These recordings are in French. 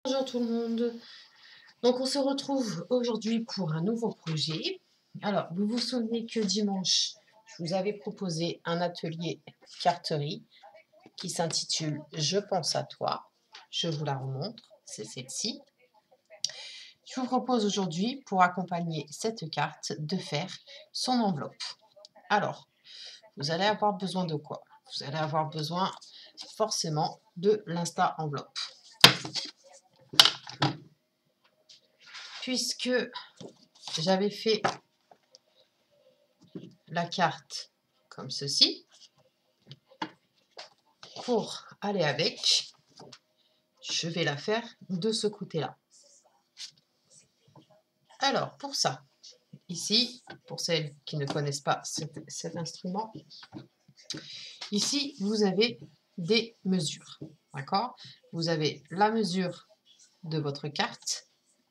Bonjour tout le monde. Donc on se retrouve aujourd'hui pour un nouveau projet. Alors, vous vous souvenez que dimanche, je vous avais proposé un atelier carterie qui s'intitule Je pense à toi. Je vous la remontre, c'est celle-ci. Je vous propose aujourd'hui, pour accompagner cette carte, de faire son enveloppe. Alors, vous allez avoir besoin de quoi? Vous allez avoir besoin forcément de l'Insta enveloppe. Puisque j'avais fait la carte comme ceci, pour aller avec, je vais la faire de ce côté-là. Alors, pour ça, ici, pour celles qui ne connaissent pas cet instrument, ici, vous avez des mesures, d'accord? Vous avez la mesure de votre carte,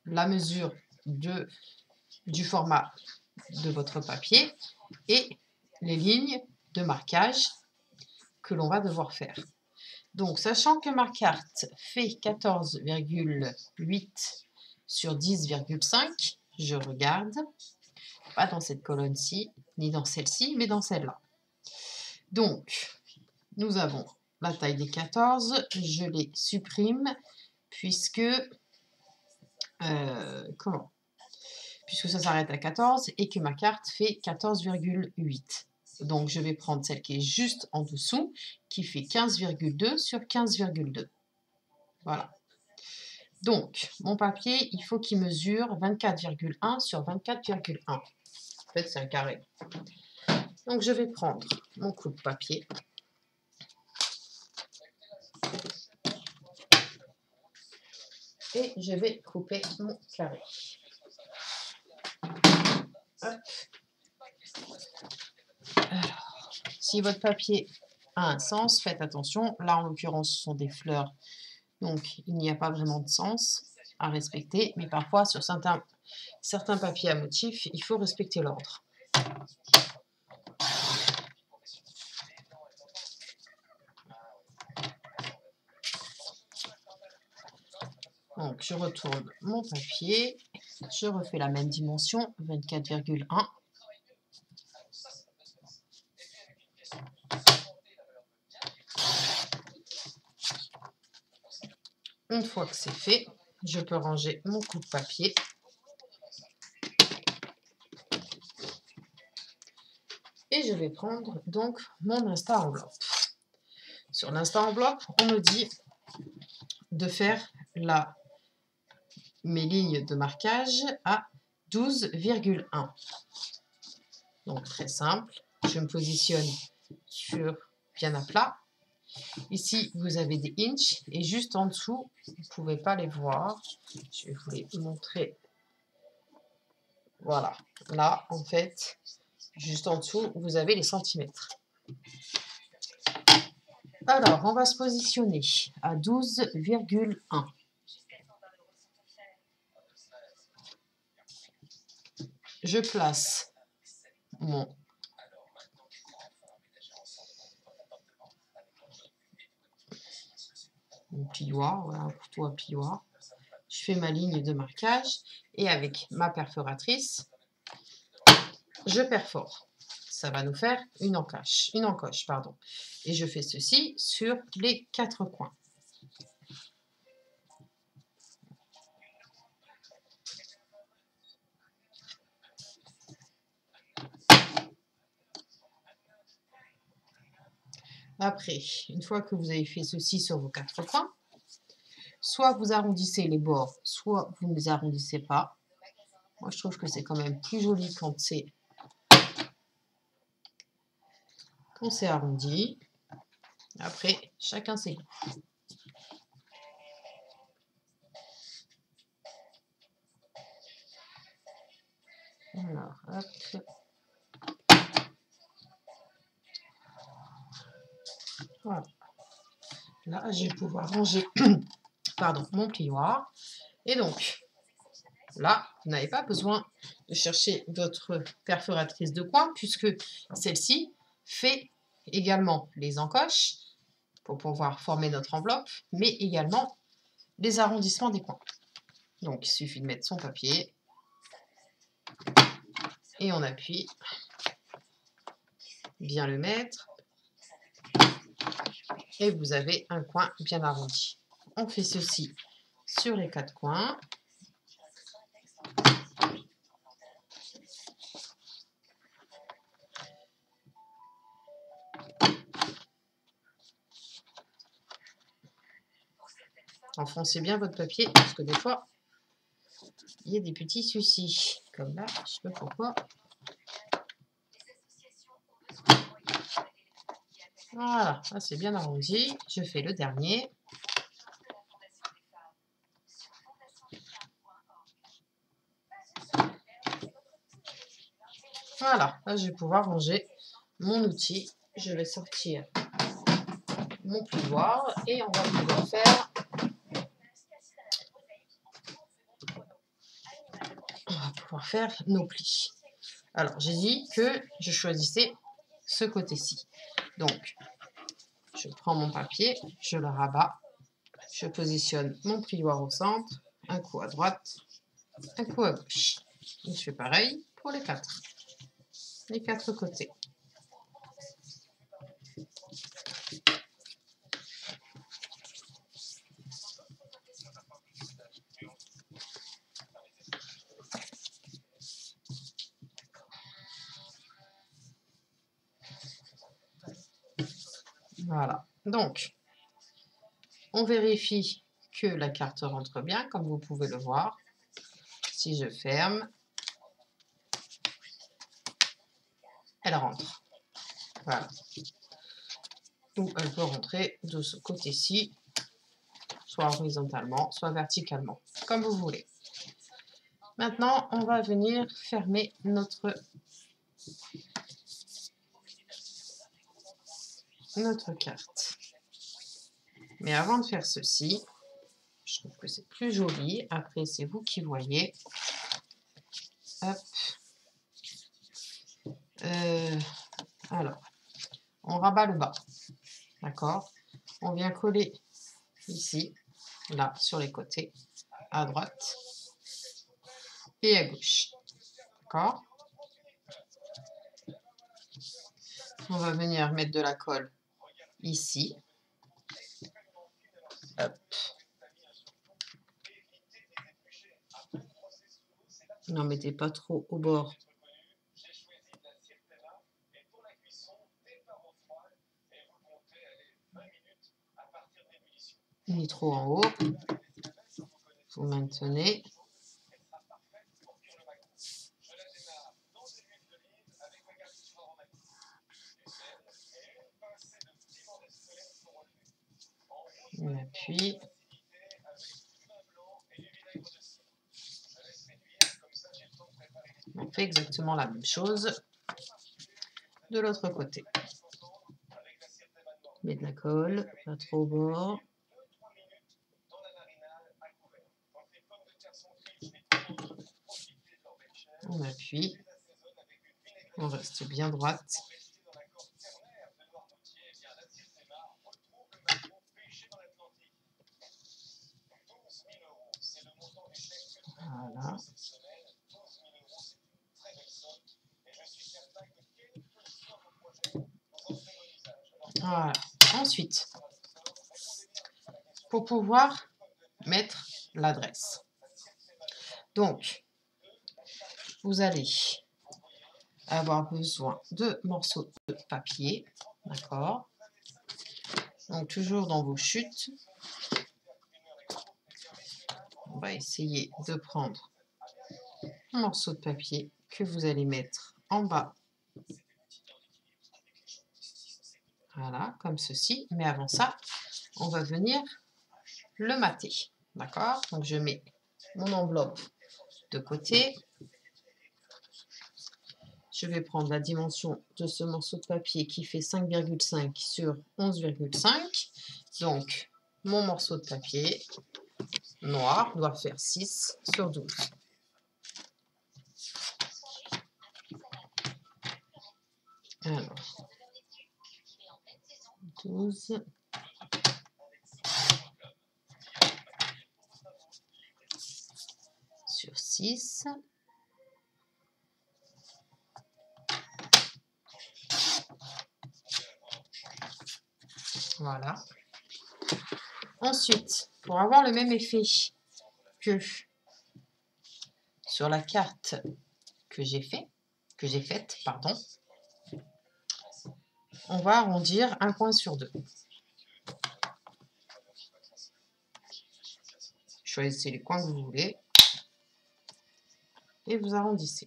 la mesure du format de votre papier et les lignes de marquage que l'on va devoir faire. Donc, sachant que ma carte fait 14,8 sur 10,5, je regarde, pas dans cette colonne-ci, ni dans celle-ci, mais dans celle-là. Donc, nous avons la taille des 14, je les supprime, puisque ça s'arrête à 14 et que ma carte fait 14,8. Donc, je vais prendre celle qui est juste en dessous, qui fait 15,2 sur 15,2. Voilà. Donc, mon papier, il faut qu'il mesure 24,1 sur 24,1. En fait, c'est un carré. Donc, je vais prendre mon coupe papier. Et je vais couper mon carré. Hop. Alors, si votre papier a un sens, faites attention. Là, en l'occurrence, ce sont des fleurs. Donc, il n'y a pas vraiment de sens à respecter. Mais parfois, sur certains papiers à motifs, il faut respecter l'ordre. Donc, je retourne mon papier. Je refais la même dimension, 24,1. Une fois que c'est fait, je peux ranger mon coupe-papier. Et je vais prendre donc mon Insta enveloppe. Sur l'Insta enveloppe, on me dit de faire mes lignes de marquage à 12,1. Donc très simple, je me positionne sur bien à plat. Ici, vous avez des inches et juste en dessous, vous ne pouvez pas les voir. Je vais vous les montrer. Voilà, là, en fait, juste en dessous, vous avez les centimètres. Alors, on va se positionner à 12,1. Je place mon plioir, voilà, un couteau à plioir. Je fais ma ligne de marquage et avec ma perforatrice, je perfore. Ça va nous faire une encoche, pardon. Et je fais ceci sur les 4 coins. Après, une fois que vous avez fait ceci sur vos 4 coins, soit vous arrondissez les bords, soit vous ne les arrondissez pas. Moi, je trouve que c'est quand même plus joli quand c'est arrondi. Après, chacun ses goûts. Alors, hop. Voilà. Là, je vais pouvoir ranger pardon, mon plioir. Et donc, là, vous n'avez pas besoin de chercher votre perforatrice de coin puisque celle-ci fait également les encoches pour pouvoir former notre enveloppe, mais également les arrondissements des coins. Donc, il suffit de mettre son papier et on appuie, bien le mettre, et vous avez un coin bien arrondi. On fait ceci sur les 4 coins. Enfoncez bien votre papier parce que des fois, il y a des petits soucis. Comme là, je ne sais pas pourquoi. Voilà, là c'est bien arrondi. Je fais le dernier. Voilà, là je vais pouvoir ranger mon outil. Je vais sortir mon plioir et on va pouvoir faire nos plis. Alors j'ai dit que je choisissais ce côté-ci. Donc je prends mon papier, je le rabats, je positionne mon plioir au centre, un coup à droite, un coup à gauche. Et je fais pareil pour les quatre côtés. Voilà, donc on vérifie que la carte rentre bien, comme vous pouvez le voir. Si je ferme, elle rentre. Voilà. Donc elle peut rentrer de ce côté-ci, soit horizontalement, soit verticalement, comme vous voulez. Maintenant, on va venir fermer notre carte. Mais avant de faire ceci, je trouve que c'est plus joli. Après, c'est vous qui voyez. Hop. Alors, on rabat le bas. D'accord? On vient coller ici, là, sur les côtés, à droite et à gauche. D'accord? On va venir mettre de la colle ici. Hop. N'en mettez pas trop au bord. Ni trop en haut. Vous maintenez. On appuie. On fait exactement la même chose de l'autre côté. Met de la colle, pas trop au bord. On appuie. On reste bien droite. Voilà. Voilà. Ensuite, pour pouvoir mettre l'adresse. Donc, vous allez avoir besoin de morceaux de papier. D'accord? Donc, toujours dans vos chutes, on va essayer de prendre un morceau de papier que vous allez mettre en bas. Voilà, comme ceci. Mais avant ça, on va venir le mater. D'accord? Donc, je mets mon enveloppe de côté. Je vais prendre la dimension de ce morceau de papier qui fait 5,5 sur 11,5. Donc, mon morceau de papier noir doit faire 6 sur 12. Alors, 12. sur 6. Voilà. Ensuite, pour avoir le même effet que sur la carte que j'ai faite, pardon, on va arrondir un coin sur 2. Choisissez les coins que vous voulez et vous arrondissez.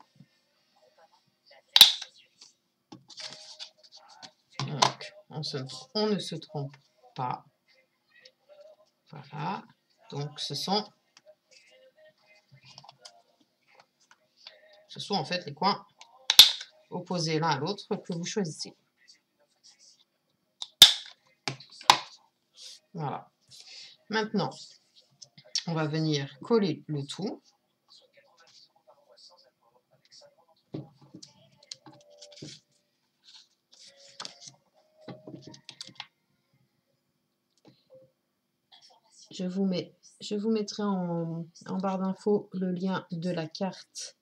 Donc, on ne se trompe pas. Voilà. Donc, ce sont en fait les coins opposés l'un à l'autre que vous choisissez. Voilà. Maintenant, on va venir coller le tout. Je vous mettrai en barre d'infos le lien de la carte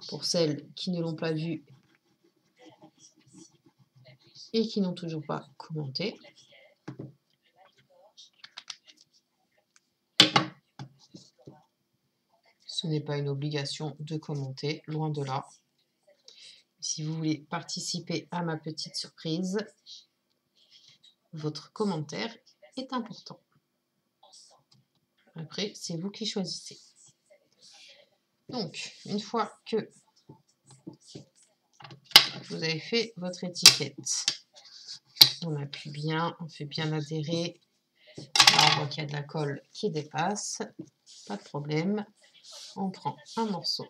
pour celles qui ne l'ont pas vue et qui n'ont toujours pas commenté. Ce n'est pas une obligation de commenter, loin de là. Si vous voulez participer à ma petite surprise, votre commentaire est important. Après, c'est vous qui choisissez. Donc, une fois que vous avez fait votre étiquette, on appuie bien, on fait bien adhérer. Là, on voit qu'il y a de la colle qui dépasse, pas de problème. On prend un morceau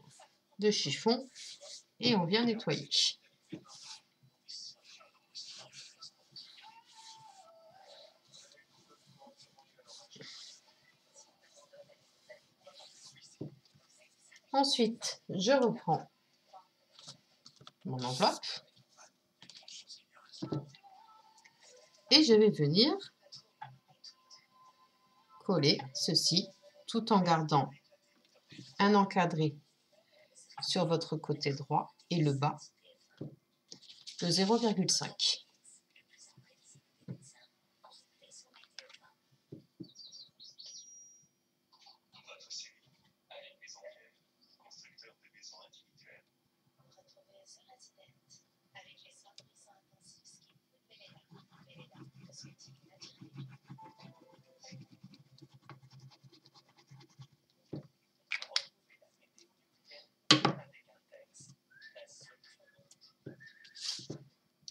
de chiffon et on vient nettoyer. Ensuite, je reprends mon enveloppe et je vais venir coller ceci tout en gardant un encadré sur votre côté droit et le bas de 0,5.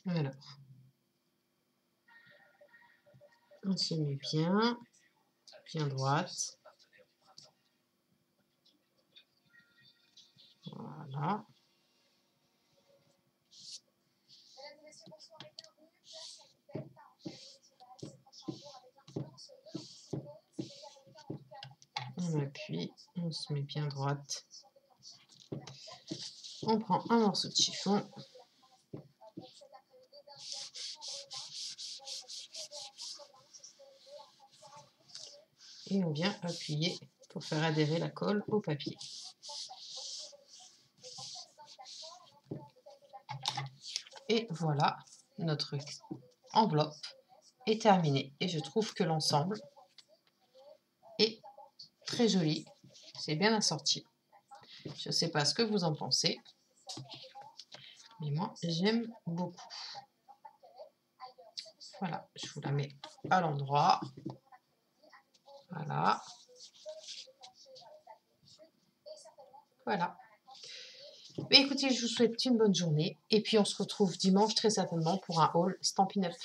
Alors, on se met bien droite. Voilà. On appuie, on se met bien droite. On prend un morceau de chiffon. Et on vient appuyer pour faire adhérer la colle au papier. Et voilà, notre enveloppe est terminée. Et je trouve que l'ensemble est très joli. C'est bien assorti. Je ne sais pas ce que vous en pensez, mais moi, j'aime beaucoup. Voilà, je vous la mets à l'endroit. Voilà. Voilà. Mais écoutez, je vous souhaite une bonne journée. Et puis, on se retrouve dimanche très certainement pour un haul Stampin' Up!